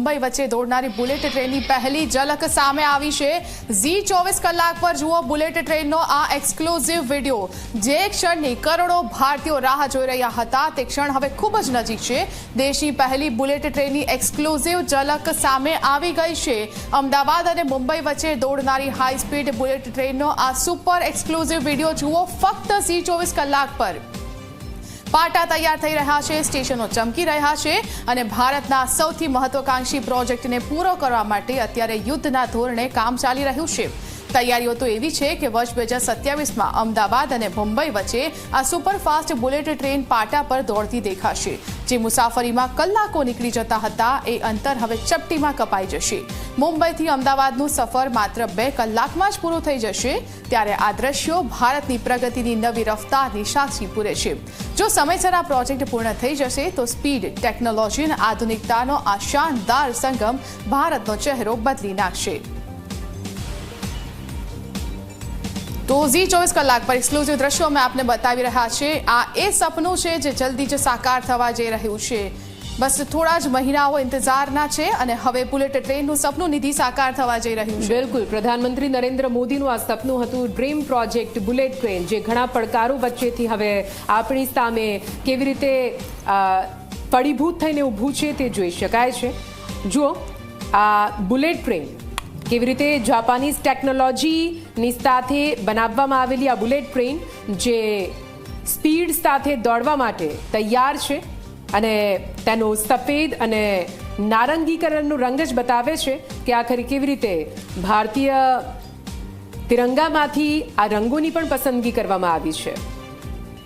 મુંબઈ વચ્ચે દોડનારી બુલેટ ટ્રેનની પહેલી ઝલક સામે આવી છે। ઝી 24 કલાક પર જુઓ બુલેટ ટ્રેનનો આ એક્સક્લુઝિવ વિડીયો। જે ક્ષણની કરોડો ભારતીયો રાહ જોઈ રહ્યા હતા તે ક્ષણ હવે ખૂબ જ નજીક છે। દેશની પહેલી બુલેટ ટ્રેનની એક્સક્લુઝિવ ઝલક સામે આવી ગઈ છે। અમદાવાદ અને મુંબઈ વચ્ચે દોડનારી હાઈ સ્પીડ બુલેટ ટ્રેનનો આ સુપર એક્સક્લુઝિવ વિડીયો જુઓ ફક્ત ઝી 24 કલાક પર। પાટા તૈયાર થઈ રહ્યા છે, સ્ટેશનો ચમકી રહ્યા છે અને ભારતના સૌથી મહત્વાકાંક્ષી પ્રોજેક્ટને પૂરો કરવા માટે અત્યારે યુદ્ધના ધોરણે કામ ચાલી રહ્યું છે। તૈયારીઓ તો એવી છે કે વર્ષ 2027માં અમદાવાદ અને મુંબઈ વચ્ચે આ સુપરફાસ્ટ બુલેટ ટ્રેન પાટા પર દોડતી દેખાશે। જે મુસાફરીમાં કલાકો નીકળી જતા હતા એ અંતર હવે ચપટીમાં કપાઈ જશે। મુંબઈથી અમદાવાદનું સફર માત્ર 2 કલાકમાં જ પૂરું થઈ જશે। ત્યારે આ દ્રશ્યો ભારતની પ્રગતિની નવી રફતારની સાક્ષી પૂરે છે। જો સમયસર આ પ્રોજેક્ટ પૂર્ણ થઈ જશે તો સ્પીડ, ટેકનોલોજી અને આધુનિકતાનો આ શાનદાર સંગમ ભારતનો ચહેરો બદલી નાખશે। તો ઝી 24 કલાક પર એક્સક્લુઝિવ દ્રશ્યો અમે આપને બતાવી રહ્યા છે। આ એ સપનું છે જે જલ્દી જ સાકાર થવા જઈ રહ્યું છે। બસ થોડા જ મહિનાઓ ઇંતજારના છે અને હવે બુલેટ ટ્રેનનું સપનું નિધિ સાકાર થવા જઈ રહ્યું છે। બિલકુલ, પ્રધાનમંત્રી નરેન્દ્ર મોદીનું આ સપનું હતું, ડ્રીમ પ્રોજેક્ટ બુલેટ ટ્રેન, જે ઘણા પડકારો વચ્ચેથી હવે આપણી સામે કેવી રીતે ફળીભૂત થઈને ઊભું છે તે જોઈ શકાય છે। જુઓ, આ બુલેટ ટ્રેન કેવી રીતે જાપાનીઝ ટેકનોલોજીની સાથે બનાવવામાં આવેલી આ બુલેટ ટ્રેન જે સ્પીડ સાથે દોડવા માટે તૈયાર છે અને તેનો સફેદ અને નારંગી કલરનો રંગ જ બતાવે છે કે આખરે કેવી રીતે ભારતીય તિરંગામાંથી આ રંગોની પણ પસંદગી કરવામાં આવી છે।